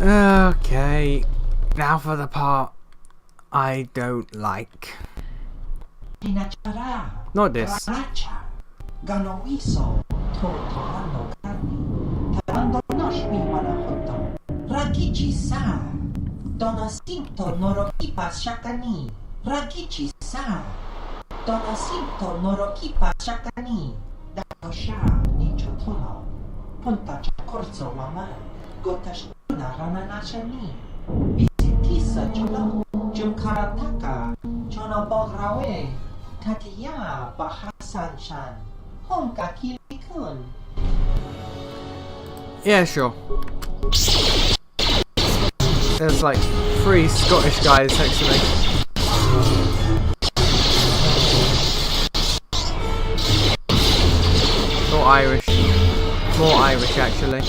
Okay, now for the part I don't like. Not this. Yeah, sure. There's like 3 Scottish guys next to me. Or Irish. More Irish, actually.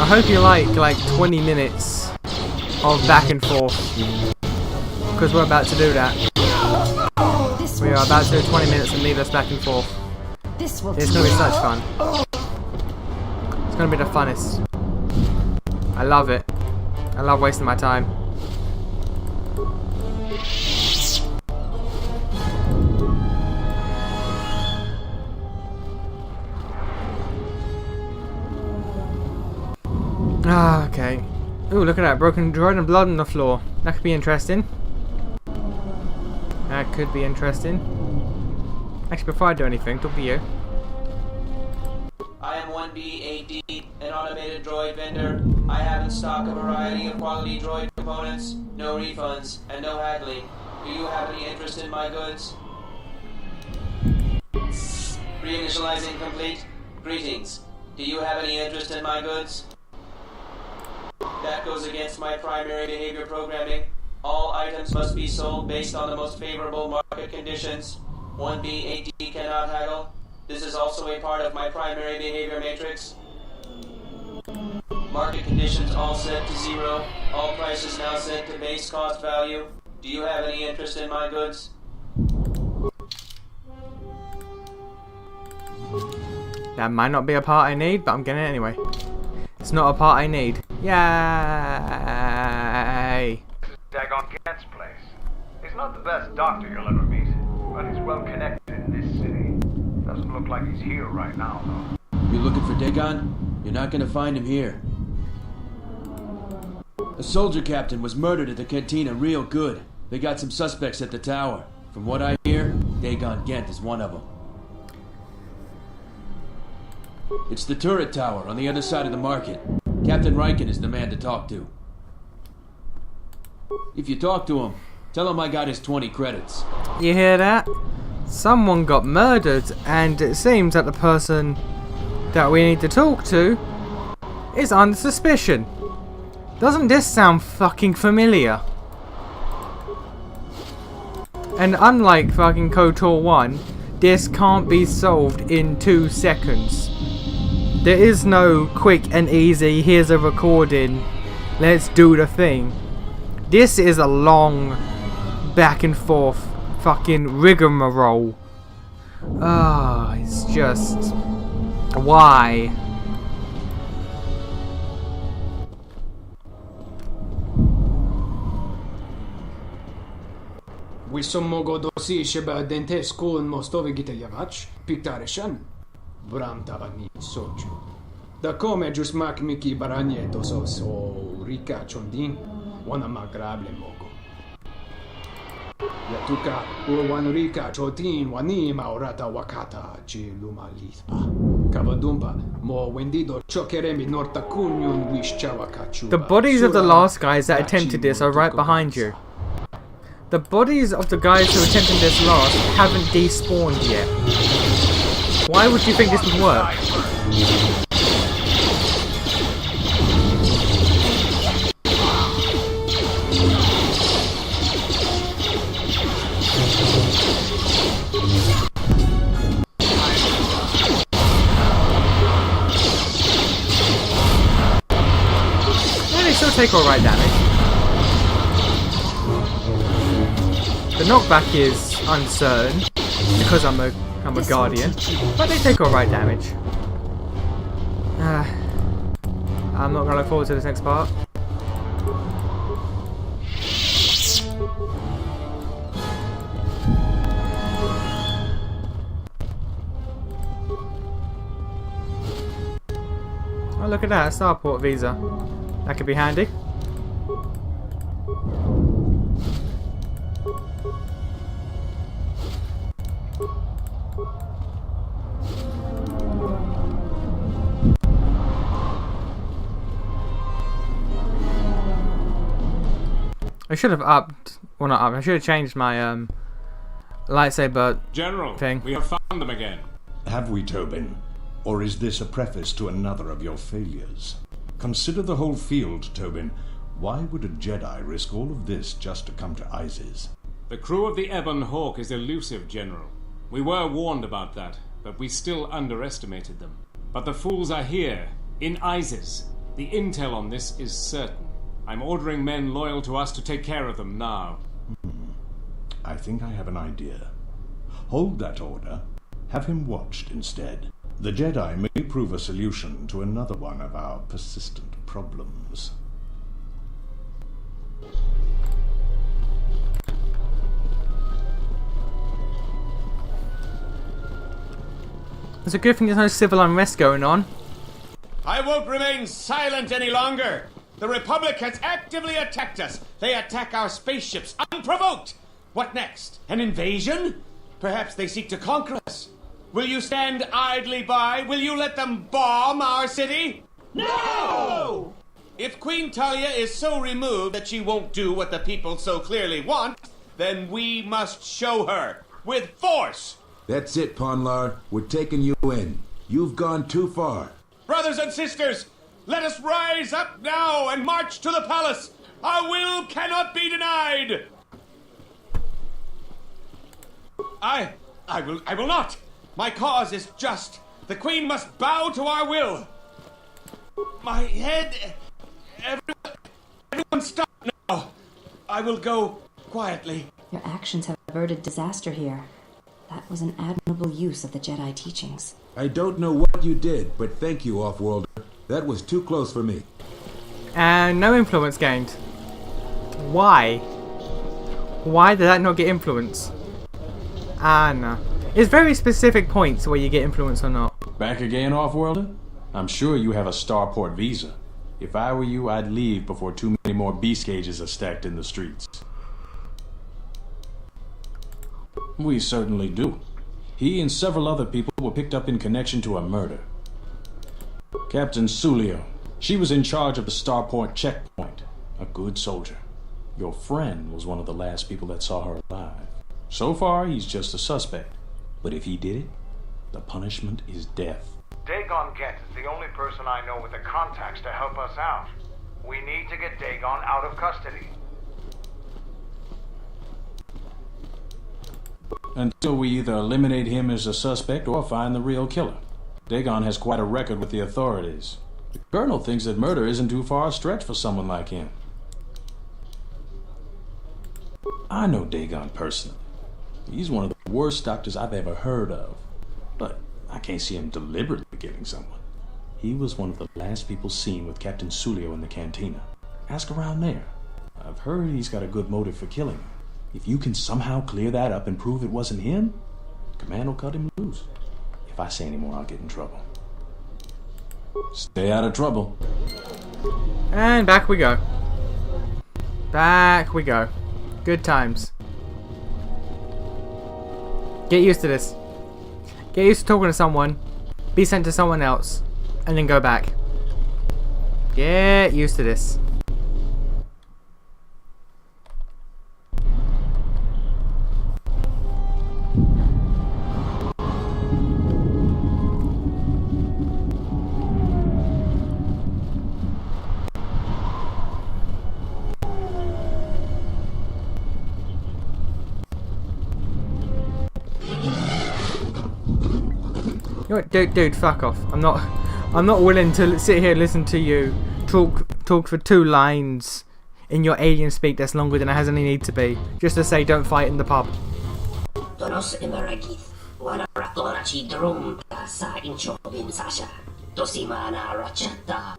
I hope you like 20 minutes of back and forth, because we're about to do that. We are about to do 20 minutes and lead us back and forth. It's going to be such fun. It's going to be the funnest. I love it. I love wasting my time. Ah, okay. Ooh, look at that. Broken droid and blood on the floor. That could be interesting. That could be interesting. Actually, before I do anything, talk to you. I am 1B8D, an automated droid vendor. I have in stock a variety of quality droid components, no refunds, and no haggling. Do you have any interest in my goods? Reinitializing complete. Greetings. Do you have any interest in my goods? That goes against my primary behavior programming. All items must be sold based on the most favorable market conditions. 1B8D cannot haggle. This is also a part of my primary behavior matrix. Market conditions all set to 0. All prices now set to base cost value. Do you have any interest in my goods? That might not be a part I need, but I'm getting it anyway. It's not a part I need. Yay! Dagon Gant's place. He's not the best doctor you'll ever meet, but he's well connected in this city. Doesn't look like he's here right now, though. You looking for Dagon? You're not gonna find him here. A soldier captain was murdered at the cantina real good. They got some suspects at the tower. From what I hear, Dagon Gant is one of them. It's the turret tower on the other side of the market. Captain Riken is the man to talk to. If you talk to him, tell him I got his 20 credits. You hear that? Someone got murdered, and it seems that the person that we need to talk to is under suspicion. Doesn't this sound fucking familiar? And unlike fucking KotOR 1, this can't be solved in 2 seconds. There is no quick and easy, here's a recording, let's do the thing. This is a long back and forth fucking rigmarole. Ah, it's just... why? Wissom godosi sheba dente school mostovi gita yavach, piktarishan. Bram tabani soju. Da come just mak miki baranyeto so rika chondin, wana magrable mogo. Yatuka urwanurika chotin wani maurata wakata chiluma lispa. Kavadumba mo wendido chokeremi norta kunyun wishchawakachu. The bodies of the last guys that attempted this are right behind you. The bodies of the guys who attempted this last haven't despawned yet. Why would you think this would work? Yeah, they still take alright damage. The knockback is uncertain. because I'm a guardian, but they take alright damage. I'm not gonna look forward to this next part. Oh, look at that, a starport visa. That could be handy. I should have upped, well not upped, I should have changed my lightsaber General, thing. we have found them again. Have we, Tobin? Or is this a preface to another of your failures? Consider the whole field, Tobin. Why would a Jedi risk all of this just to come to Iziz? The crew of the Ebon Hawk is elusive, General. We were warned about that, but we still underestimated them. But the fools are here, in Iziz. The intel on this is certain. I'm ordering men loyal to us to take care of them now. I think I have an idea. Hold that order. Have him watched instead. The Jedi may prove a solution to another one of our persistent problems. It's a good thing there's no civil unrest going on. I won't remain silent any longer. The Republic has actively attacked us. They attack our spaceships unprovoked. What next? An invasion? Perhaps they seek to conquer us. Will you stand idly by? Will you let them bomb our city? No! If Queen Talia is so removed that she won't do what the people so clearly want, then we must show her with force. That's it, Ponlar. We're taking you in. You've gone too far. Brothers and sisters, let us rise up now and march to the palace. Our will cannot be denied. I will not. My cause is just. The Queen must bow to our will. My head. Everyone stop now. I will go quietly. Your actions have averted disaster here. That was an admirable use of the Jedi teachings. I don't know what you did, but thank you, Off-Worlder. That was too close for me. And no influence gained. Why? Why did that not get influence? Ah, no. It's very specific points where you get influence or not. Back again, Off-Worlder? I'm sure you have a starport visa. If I were you, I'd leave before too many more beast cages are stacked in the streets. We certainly do. He and several other people were picked up in connection to a murder. Captain Sulio. She was in charge of the starport checkpoint. A good soldier. Your friend was one of the last people that saw her alive. So far, he's just a suspect. But if he did it, the punishment is death. Dagon Gent is the only person I know with the contacts to help us out. We need to get Dagon out of custody. Until we either eliminate him as a suspect or find the real killer. Dagon has quite a record with the authorities. The Colonel thinks that murder isn't too far a stretch for someone like him. I know Dagon personally. He's one of the worst doctors I've ever heard of. But I can't see him deliberately killing someone. He was one of the last people seen with Captain Sulio in the cantina. Ask around there. I've heard he's got a good motive for killing him. If you can somehow clear that up and prove it wasn't him, Command will cut him loose. If I say any more, I'll get in trouble. Stay out of trouble. And back we go. Back we go. Good times. Get used to this. Get used to talking to someone, be sent to someone else, and then go back. Get used to this. You know what, dude, fuck off. I'm not willing to sit here and listen to you talk for 2 lines in your alien speak that's longer than it has any need to be, just to say don't fight in the pub. Tonos Emeragith, Wanaratora Chidrum, Sa Inchobin Sasha, Tosimana Rachata.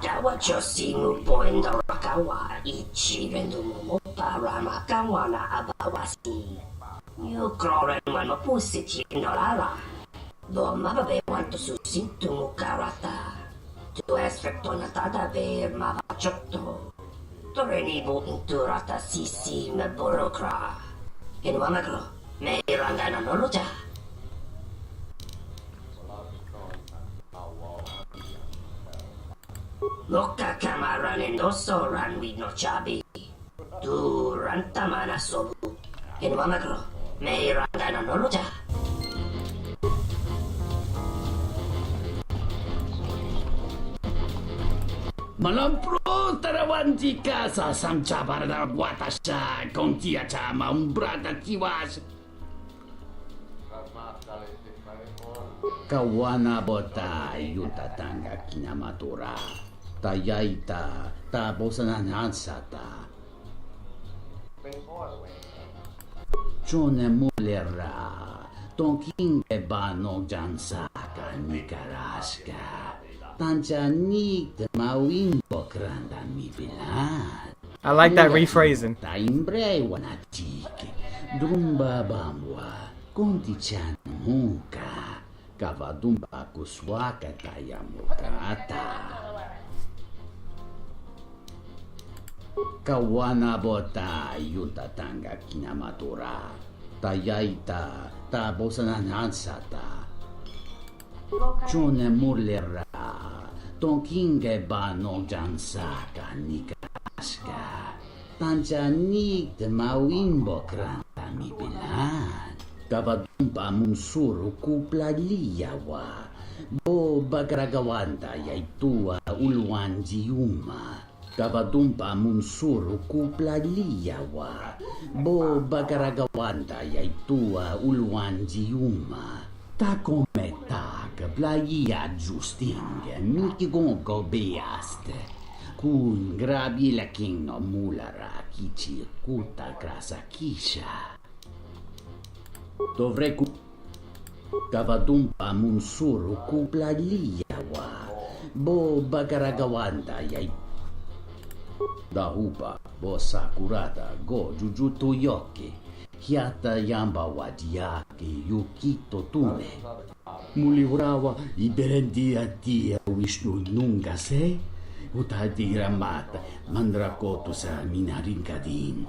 Dawacho Simu Point Rakawa, Ichi Rendumo, Paramakawana Abawasi. You crawling when Mapusit in Olara. Though Mababe want to susin to Mukarata. To aspect on a Tadabe Mavachotto. To renibo into Rata Sisi Meborokra. In Wamagro, May Rangana Noloja. Loka Kamaran and also ran with no chabi. To Rantamana Sobu. In Wamagro, May Rangana Noloja. Malampro tarawan jika sa samca barada watasha kontia chama umbrada tiwas. Kawana bota yuta tanga kinamatura. Tayaita ta bosanan hansata. Chone mulera. Tonking ebano jansaka nikaraska. I like that rephrasing. Kawana bota yuta tanga kinamatura. Tayaita ta bosanan hansata. Chone mulera. Tonkinge bano jansaka nikaska. Tanjanik de mawimbo kranta mi bilan. Kavadumpa munsuru kupla liyawa. Bo bagaragawanda yaitua ulwan jiuma. Kavadumpa munsuru kupla liyawa. Bo bagaragawanda yaitua ulwan jiuma. Ta come tak blaia giusting miki gongo beaste kun grabi la kinno mulara kici kuta grasa kisha dovrei kavadumpa munsuru kupla liawa bo bagaragawanda yai da hupa bo sakurata go jujutu yoki Hiata yamba wadiaki yukito tune. Muliurawa iberendia tia wishnu nunga se. Utadi ramata mandrakoto sa minarinkadin.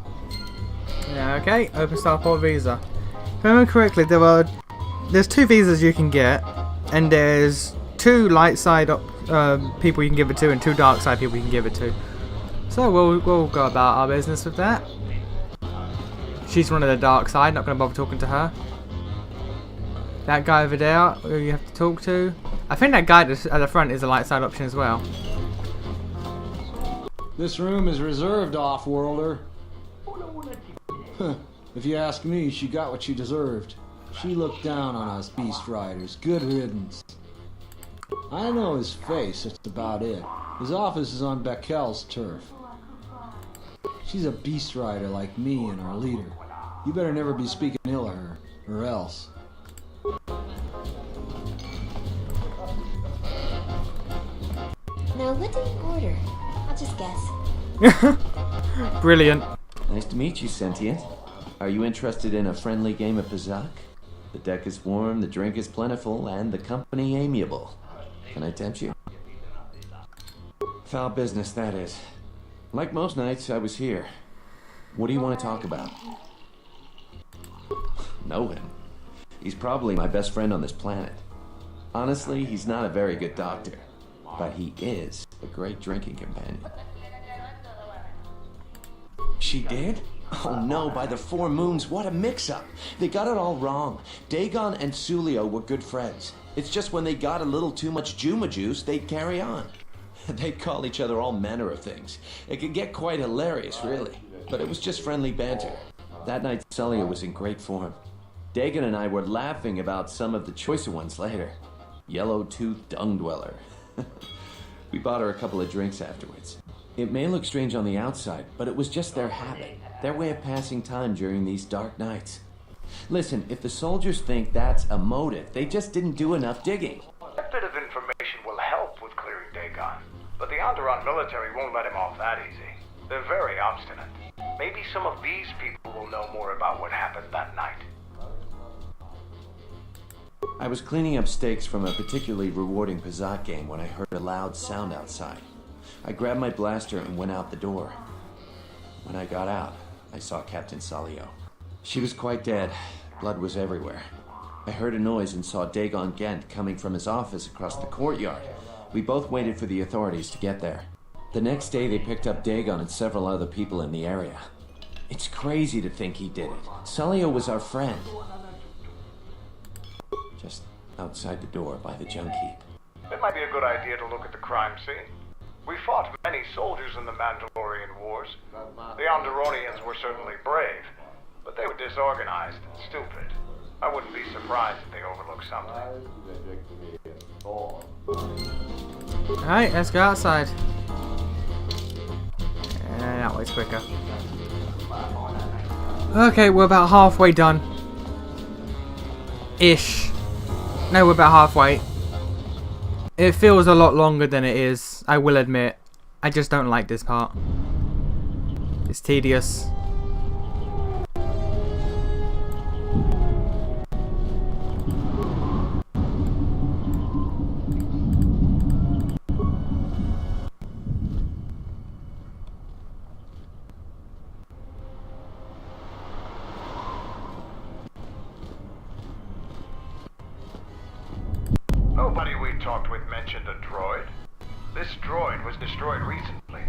Yeah, okay. Open Starport visa. If I remember correctly, there's 2 visas you can get, and there's 2 light side people you can give it to, and 2 dark side people you can give it to. So we'll go about our business with that. She's one of the dark side, not going to bother talking to her. That guy over there, who you have to talk to. I think that guy at the front is a light side option as well. This room is reserved, off-worlder. If you ask me, she got what she deserved. She looked down on us beast riders. Good riddance. I know his face, that's about it. His office is on Beckel's turf. She's a beast rider like me and our leader. You better never be speaking ill of her, or else. Now what do you order? I'll just guess. Brilliant. Nice to meet you, Sentient. Are you interested in a friendly game of Pizak? The deck is warm, the drink is plentiful, and the company amiable. Can I tempt you? Foul business, that is. Like most nights, I was here. What do you want to talk about? Know him. He's probably my best friend on this planet. Honestly, he's not a very good doctor, but he is a great drinking companion. She did? Oh no, by the 4 moons, what a mix-up. They got it all wrong. Dagon and Sulio were good friends. It's just when they got a little too much Juma juice, they'd carry on. They'd call each other all manner of things. It could get quite hilarious, really. But it was just friendly banter. That night, Sulio was in great form. Dagon and I were laughing about some of the choicer ones later. Yellow-toothed dung dweller. We bought her a couple of drinks afterwards. It may look strange on the outside, but it was just their habit, their way of passing time during these dark nights. Listen, if the soldiers think that's a motive, they just didn't do enough digging. That bit of information will help with clearing Dagon, but the Onderon military won't let him off that easy. They're very obstinate. Maybe some of these people will know more about what happened that night. I was cleaning up stakes from a particularly rewarding Pazat game when I heard a loud sound outside. I grabbed my blaster and went out the door. When I got out, I saw Captain Salio. She was quite dead. Blood was everywhere. I heard a noise and saw Dagon Gent coming from his office across the courtyard. We both waited for the authorities to get there. The next day, they picked up Dagon and several other people in the area. It's crazy to think he did it. Salio was our friend. Just outside the door by the junk heap. It might be a good idea to look at the crime scene. We fought many soldiers in the Mandalorian Wars. The Onderonians were certainly brave, but they were disorganized and stupid. I wouldn't be surprised if they overlooked something. Alright, let's go outside. That way's quicker. Okay, we're about halfway done. Ish. No, we're about halfway. It feels a lot longer than it is, I will admit. I just don't like this part. It's tedious. Nobody we talked with mentioned a droid. This droid was destroyed recently.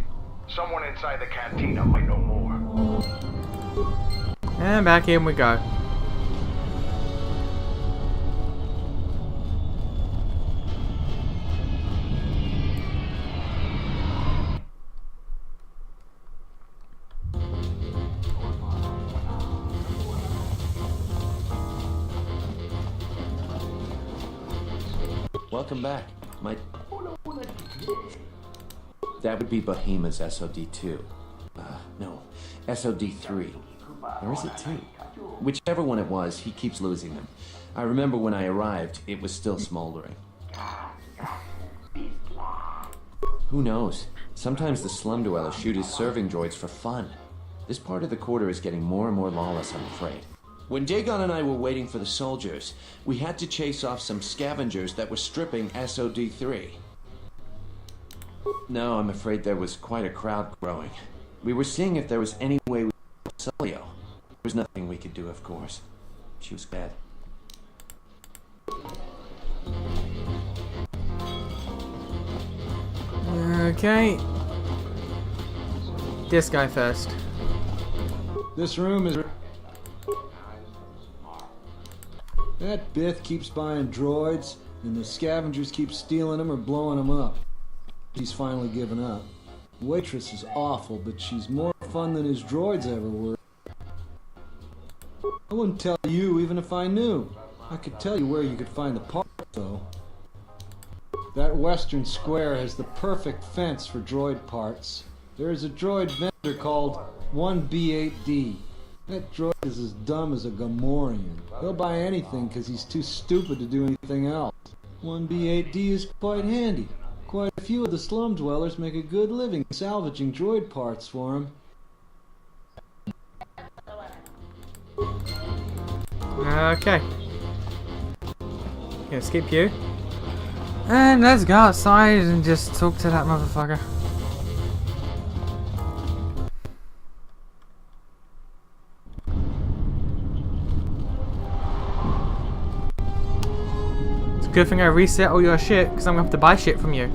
Someone inside the cantina might know more. And back in we go. Welcome back. That would be Bahima's SOD-2. No, SOD-3. Or is it 2? Whichever one it was, he keeps losing them. I remember when I arrived, it was still smoldering. Who knows? Sometimes the slum dwellers shoot his serving droids for fun. This part of the quarter is getting more and more lawless, I'm afraid. When Dagon and I were waiting for the soldiers, we had to chase off some scavengers that were stripping SOD-3. No, I'm afraid there was quite a crowd growing. We were seeing if there was any way we could help Salio. There was nothing we could do, of course. She was bad. Okay. This guy first. This room is... That Bith keeps buying droids, and the scavengers keep stealing them or blowing them up. He's finally given up. The waitress is awful, but she's more fun than his droids ever were. I wouldn't tell you even if I knew. I could tell you where you could find the parts, though. That western square has the perfect fence for droid parts. There is a droid vendor called 1B8D. That droid is as dumb as a Gamorrean. He'll buy anything because he's too stupid to do anything else. 1B8D is quite handy. Quite a few of the slum dwellers make a good living salvaging droid parts for him. Okay. Gonna skip you. And let's go outside and just talk to that motherfucker. Good thing I reset all your shit, because I'm going to have to buy shit from you.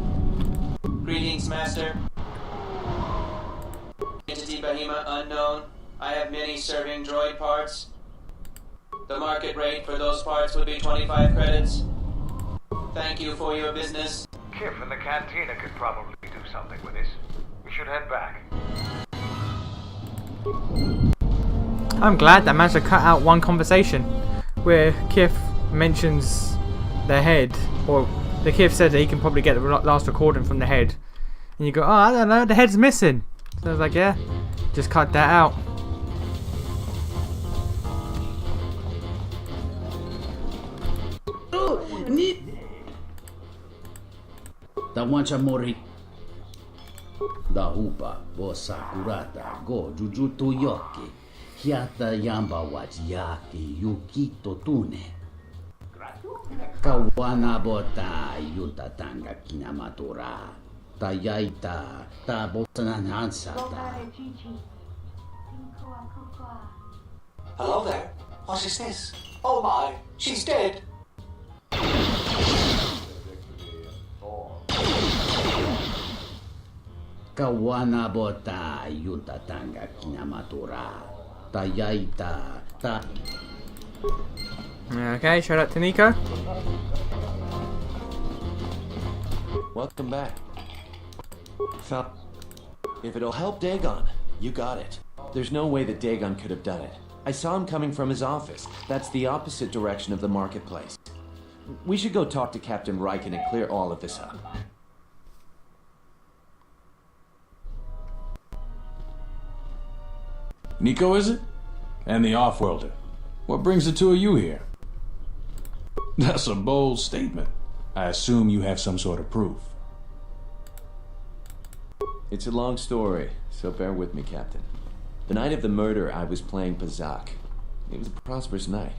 Greetings, Master. Entity Bahima unknown. I have many serving droid parts. The market rate for those parts would be 25 credits. Thank you for your business. Kif in the cantina could probably do something with this. We should head back. I'm glad that I managed to cut out one conversation where Kif mentions the head, or the Kif said that he can probably get the last recording from the head, And you go, oh, I don't know, the head's missing. So I was like, yeah, just cut that out. Tawancha mori. Da hupa, bo sakurata, go jujuto yoki. Hiata yamba wajyaki yukito tune. Kawana bota yutatanga kinamatora. Tayaita, ta botananansata. Hello there. What is this? Oh my, she's dead. Kawana bota yutatanga kinamatora. Tayaita, ta. Okay, shout out to Nico. Welcome back. If it'll help Dagon, you got it. There's no way that Dagon could have done it. I saw him coming from his office. That's the opposite direction of the marketplace. We should go talk to Captain Riken and clear all of this up. Nico, is it? And the Offworlder. What brings the two of you here? That's a bold statement. I assume you have some sort of proof. It's a long story, so bear with me, Captain. The night of the murder, I was playing Pazak. It was a prosperous night.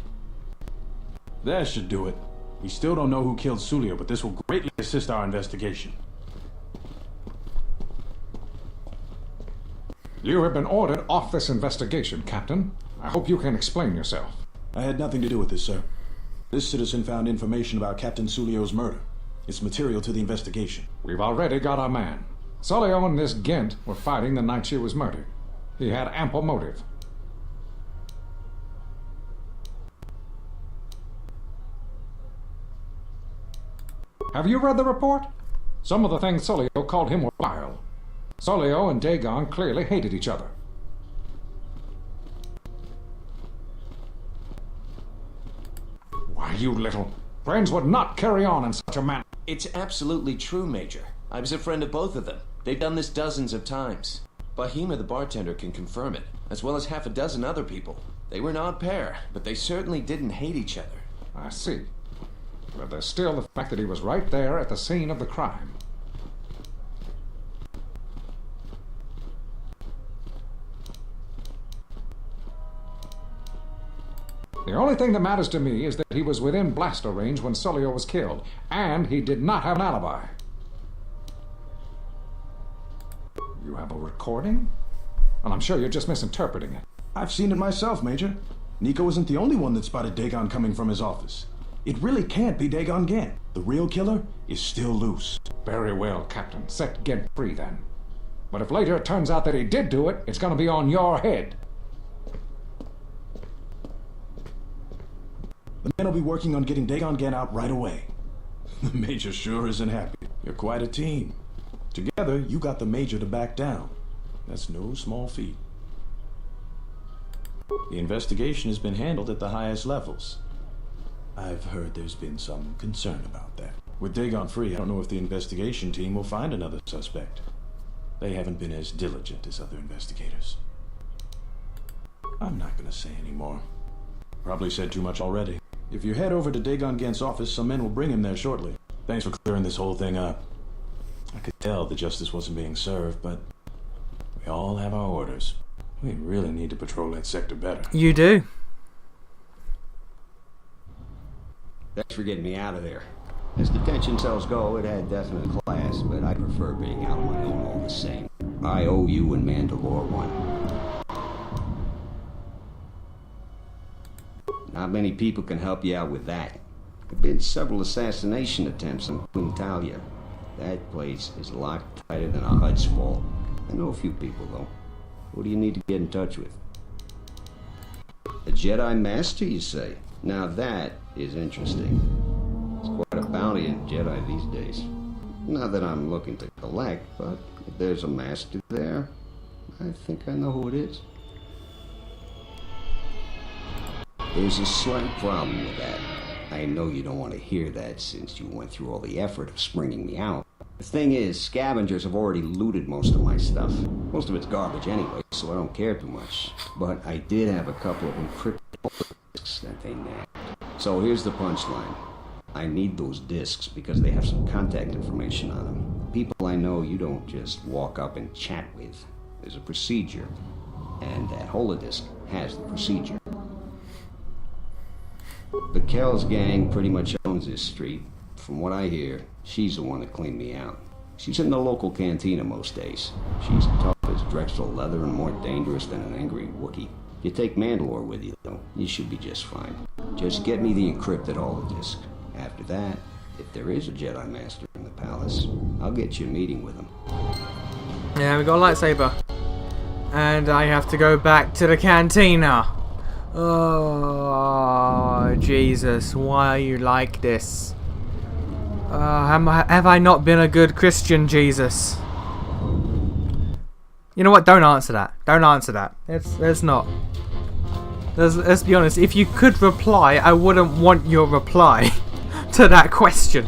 That should do it. We still don't know who killed Sulio, but this will greatly assist our investigation. You have been ordered off this investigation, Captain. I hope you can explain yourself. I had nothing to do with this, sir. This citizen found information about Captain Sulio's murder. It's material to the investigation. We've already got our man. Sulio and this Gent were fighting the night she was murdered. He had ample motive. Have you read the report? Some of the things Sulio called him were vile. Sulio and Dagon clearly hated each other. Why, you little... Friends would not carry on in such a manner. It's absolutely true, Major. I was a friend of both of them. They've done this dozens of times. Bahima the bartender can confirm it, as well as half a dozen other people. They were an odd pair, but they certainly didn't hate each other. I see. But there's still the fact that he was right there at the scene of the crime. The only thing that matters to me is that he was within blaster range when Sulio was killed, and he did not have an alibi. You have a recording? And I'm sure you're just misinterpreting it. I've seen it myself, Major. Nico isn't the only one that spotted Dagon coming from his office. It really can't be Dagon Gent. The real killer is still loose. Very well, Captain. Set Gent free, then. But if later it turns out that he did do it, it's going to be on your head. The men will be working on getting Dagon Gent out right away. The Major sure isn't happy. You're quite a team. Together, you got the Major to back down. That's no small feat. The investigation has been handled at the highest levels. I've heard there's been some concern about that. With Dagon free, I don't know if the investigation team will find another suspect. They haven't been as diligent as other investigators. I'm not gonna say any more. Probably said too much already. If you head over to Dagon Gent's office, some men will bring him there shortly. Thanks for clearing this whole thing up. I could tell the justice wasn't being served, but we all have our orders. We really need to patrol that sector better. You do. Thanks for getting me out of there. As detention cells go, it had definite class, but I prefer being out on my own all the same. I owe you and Mandalore one. Not many people can help you out with that. There have been several assassination attempts on Queen Talia. That place is locked tighter than a Hud's Fall. I know a few people, though. Who do you need to get in touch with? A Jedi Master, you say? Now that is interesting. It's quite a bounty in Jedi these days. Not that I'm looking to collect, but if there's a Master there, I think I know who it is. There's a slight problem with that. I know you don't want to hear that since you went through all the effort of springing me out. The thing is, scavengers have already looted most of my stuff. Most of it's garbage anyway, so I don't care too much. But I did have a couple of encrypted discs that they nabbed. So here's the punchline. I need those discs because they have some contact information on them. People I know you don't just walk up and chat with. There's a procedure, and that holodisc has the procedure. The Kells gang pretty much owns this street. From what I hear, she's the one that cleaned me out. She's in the local cantina most days. She's tough as Drexel leather and more dangerous than an angry Wookiee. You take Mandalore with you, though, you should be just fine. Just get me the encrypted holodisc. After that, if there is a Jedi Master in the palace, I'll get you a meeting with him. Yeah, we got a lightsaber. And I have to go back to the cantina. Oh, Jesus, why are you like this? Have I not been a good Christian, Jesus? You know what? Don't answer that. Don't answer that. It's not. Let's be honest. If you could reply, I wouldn't want your reply to that question.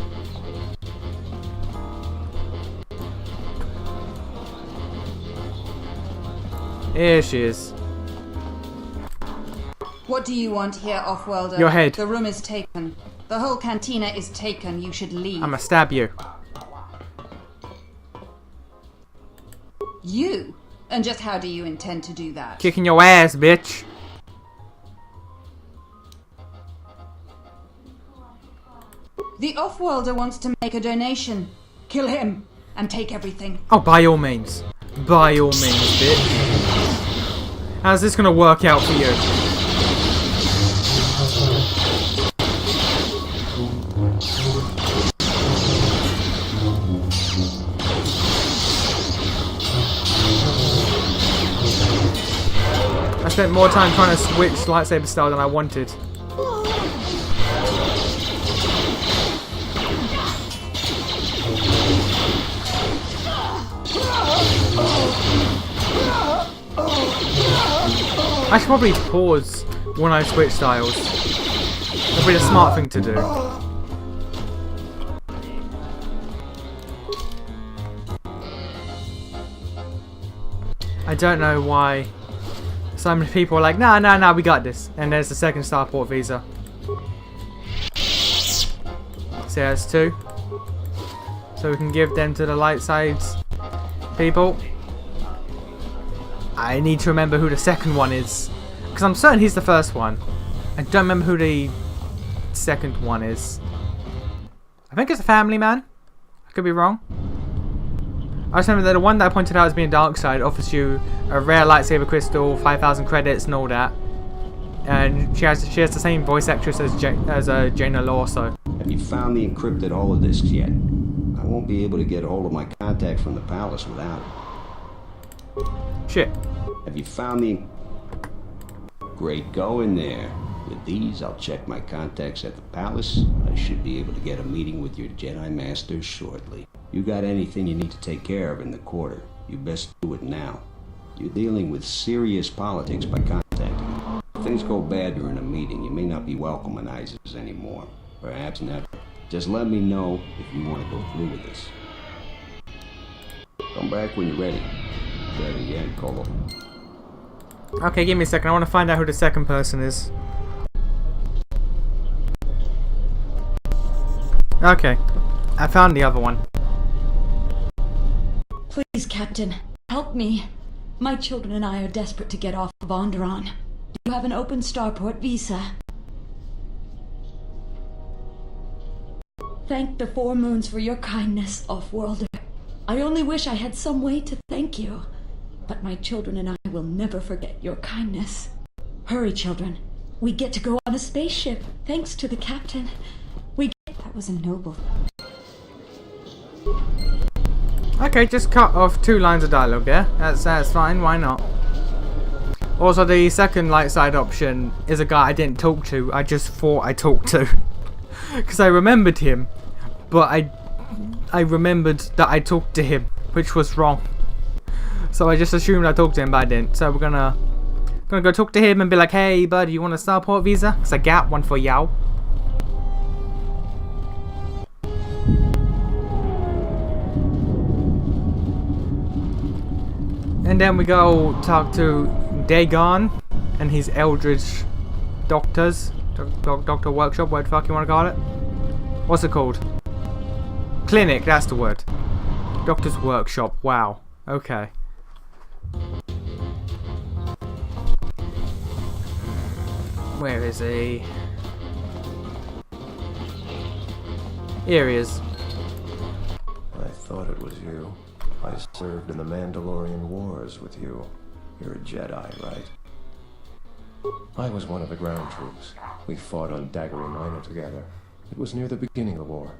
Here she is. What do you want here, Off-Worlder? Your head. The room is taken. The whole cantina is taken. You should leave. I'ma stab you. You? And just how do you intend to do that? Kicking your ass, bitch. The Off-Worlder wants to make a donation. Kill him and take everything. Oh, by all means. By all means, bitch. How's this gonna work out for you? I spent more time trying to switch lightsaber style than I wanted. I should probably pause when I switch styles. That'd be a smart thing to do. I don't know why so many people are like, nah, we got this. And there's the second starport visa. So that's 2. So we can give them to the light sides people. I need to remember who the second one is. Because I'm certain he's the first one. I don't remember who the second one is. I think it's a family man. I could be wrong. I just remember that the one that I pointed out as being dark side offers you a rare lightsaber crystal, 5,000 credits and all that. And she has the same voice actress as Jaina Lawso. Have you found the encrypted holodiscs yet? I won't be able to get a hold of my contact from the palace without it. Shit. Have you found the... Great, go in there. With these, I'll check my contacts at the palace. I should be able to get a meeting with your Jedi Masters shortly. You got anything you need to take care of in the quarter, you best do it now. You're dealing with serious politics by contacting them. If things go bad during a meeting, you may not be welcome in Iziz anymore. Perhaps never. Just let me know if you want to go through with this. Come back when you're ready. Ready yet, KotOR? Okay, give me a second. I want to find out who the second person is. Okay. I found the other one. Please, Captain, help me. My children and I are desperate to get off of Onderon. Do you have an open starport visa? Thank the Four Moons for your kindness, Off-Worlder. I only wish I had some way to thank you. But my children and I will never forget your kindness. Hurry, children. We get to go on a spaceship, thanks to the captain. That was a noble. Okay, just cut off 2 lines of dialogue there. That's fine, why not? Also, the second light side option is a guy I didn't talk to, I just thought I talked to. Because I remembered him, but I remembered that I talked to him, which was wrong. So I just assumed I talked to him, but I didn't. So we're gonna go talk to him and be like, hey buddy, you want a starport visa? Because I got one for y'all. And then we go talk to Dagon and his eldritch doctors. Doctor workshop, what the fuck you want to call it? What's it called? Clinic, that's the word. Doctor's workshop, wow. Okay. Where is he? Here he is. I thought it was you. I served in the Mandalorian Wars with you. You're a Jedi, right? I was one of the ground troops. We fought on Daggery Minor together. It was near the beginning of the war.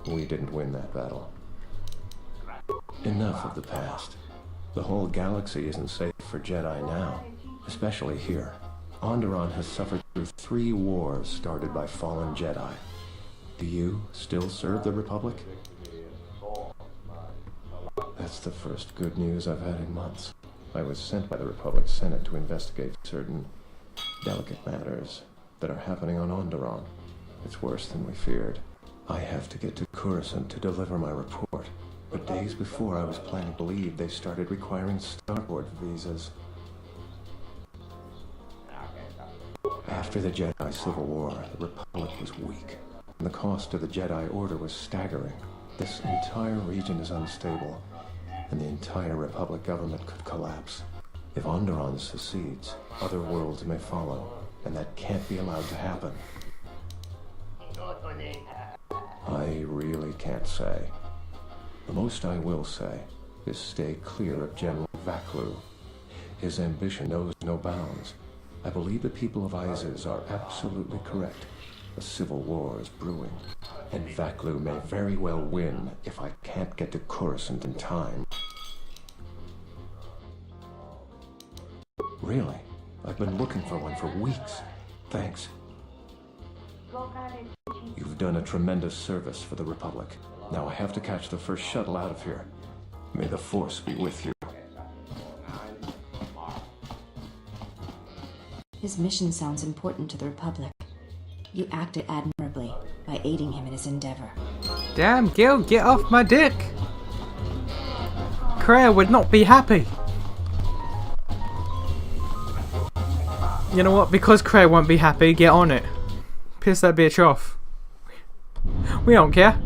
We didn't win that battle. Enough of the past. The whole galaxy isn't safe for Jedi now, especially here. Onderon has suffered through 3 wars started by fallen Jedi. Do you still serve the Republic? That's the first good news I've had in months. I was sent by the Republic Senate to investigate certain delicate matters that are happening on Onderon. It's worse than we feared. I have to get to Coruscant to deliver my report. But days before I was planning to leave, they started requiring starboard visas. After the Jedi Civil War, the Republic was weak, and the cost to the Jedi Order was staggering. This entire region is unstable, and the entire Republic government could collapse. If Onderon secedes, other worlds may follow, and that can't be allowed to happen. I really can't say. The most I will say is stay clear of General Vaklu. His ambition knows no bounds. I believe the people of Iziz are absolutely correct. A civil war is brewing, and Vaklu may very well win if I can't get to Coruscant in time. Really? I've been looking for one for weeks. Thanks. You've done a tremendous service for the Republic. Now I have to catch the first shuttle out of here. May the Force be with you. His mission sounds important to the Republic. You acted admirably by aiding him in his endeavor. Damn, Gil, get off my dick! Kreia would not be happy. You know what? Because Kreia won't be happy, get on it. Piss that bitch off. We don't care.